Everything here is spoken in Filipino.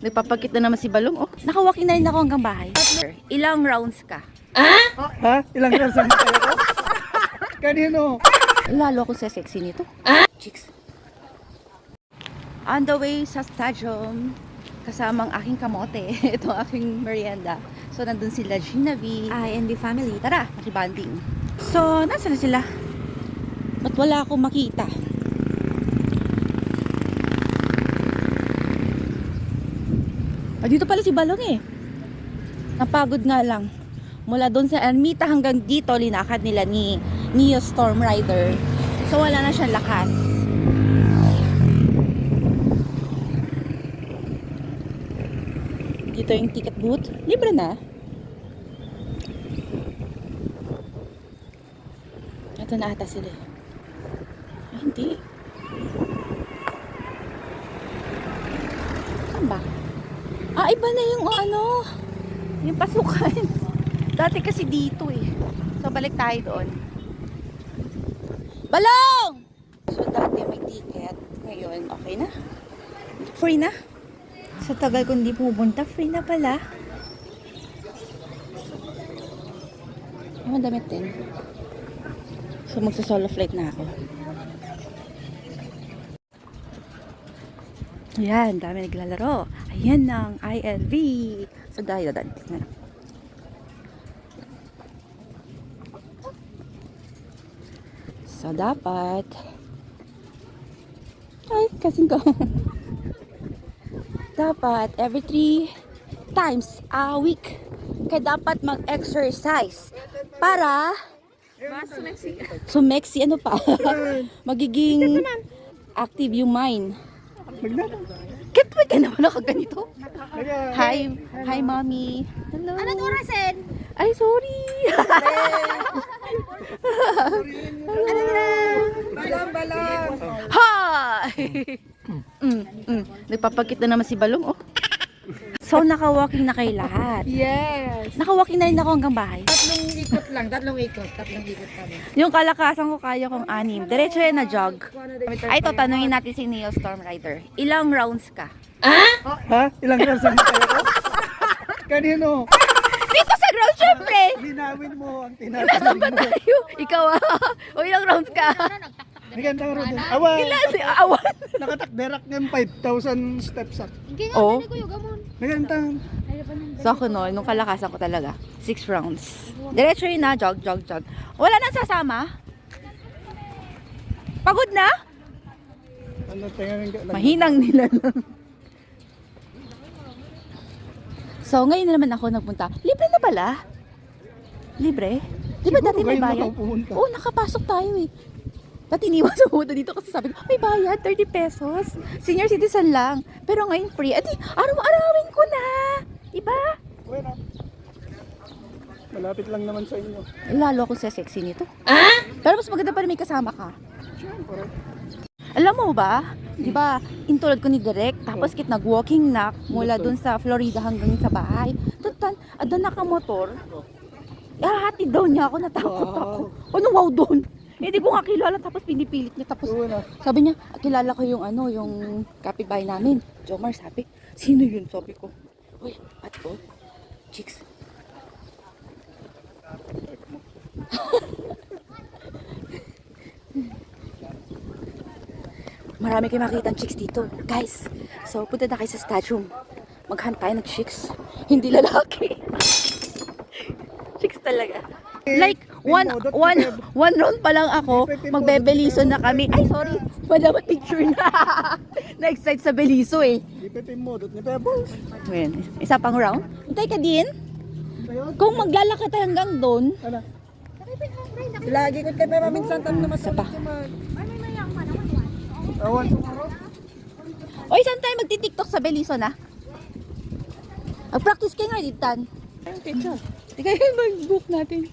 Nagpapakita naman si Balong. Oh, nakawalking na rin ako hanggang bahay. Ilang rounds ka? Ha? Ilang rounds ang tayo ko? Kanino? Lalo ako sa sexy nito. Chicks. On the way sa stadium, kasamang aking kamote. Ito ang aking merienda. So, nandun sila Gina V, I and the family. Tara, makibanding. So, nasa na sila? Ba't wala akong makita? Dito pala si Balong eh. Napagod nga lang. Mula doon sa Ermita hanggang dito, linakad nila ni Neo Storm Rider. So wala na siyang lakas. Dito yung ticket booth. Libre na. Ito na ata sila. Ay, hindi. Saan ba? Iba na yung yung pasukan. Dati kasi dito eh. So, balik tayo doon. Balong! So, dati may ticket. Ngayon, okay na. Free na. Sa tagal kong di pumunta, free na pala. Ang damit din. So, magsa-solo flight na ako. Ayan, dami naglalaro. Ayan ang ILV. So, dahil dadan. So, dapat kasing ko. Dapat every 3 times a week kaya dapat mag-exercise para sumeksi ano pa magiging active yung mind. Katwag ka naman ako ganito. Hi mommy. Hello. Anong orasin? Ay, sorry. Balang! Hi! Nagpapakita naman si Balong, oh. So, nakawalking na kayo lahat. Yes. Nakawalking na rin ako hanggang bahay. Tatlong ikot kami. Yung kalakasan ko kaya kong 6. Diretso yan na jog. Ay, ito, tanungin natin si Neo Storm Rider. Ilang rounds ka? Ha? Ilang rounds ang tayo ko? Kanino? Dito sa ground, syempre! Linawin mo ang Nasaan tinatanong ba mo. tayo? Ikaw O, ilang rounds ka? Magandang road. Awan! Awan. Nakatakderak ng 5,000 steps up. Oh. Magandang. So ako no, nung kalakasan ko talaga, 6 rounds. Diretso yun na, jog. Wala nang sasama? Pagod na? Ano tingnan lang? Mahinang nila lang. So ngayon na naman ako nagpunta. Libre na pala? Libre? Di ba Siguro dati may ngayon na bayad? ako pumunta. Oo, nakapasok tayo eh. Dati iniwan sa pumunta dito kasi sabi ko, may bayad, 30 pesos. Senior citizen lang. Pero ngayon free. Adi, araw-arawin ko na. Diba? Bueno. Malapit lang naman sa inyo. Lalo ako sa sexy nito. Pero mas maganda pa rin may kasama ka. Siyempre. Alam mo ba, di ba, intulad ko ni Direk, tapos kit nag-walking na mula dun sa Florida hanggang sa bahay. Tutan, adan nakamotor. Hatid daw niya ako, natakot ako. Ano wow doon? Hindi ko nga kilala, tapos pinipilit niya. Tapos sabi niya, kilala ko yung yung kapitbahay namin. Jomar, sabi, sino yun? Sabi ko, uy, at ko, chicks. Marami kayo makikita chicks dito, guys. So, punta na kayo sa stadium. Maghunt tayo ng chicks. Hindi lalaki. Chicks talaga. Like, one round pa lang ako, magbe-beliso na kami. Ay, sorry. Madamat picture na. Na-excite sa beliso eh. Ipipin mo, dot ni Pebbles. Well, isa pang round. Hintay ka din. Kung maglalakad tayo hanggang doon. Ano? Lagi ko kay Pema minsan tam na Isa pa. Awan. Oy, saan tayo magti-tiktok sa beliso na? Mag-practice kayo nga, Ditan. Picture. Di kayo mag-book natin.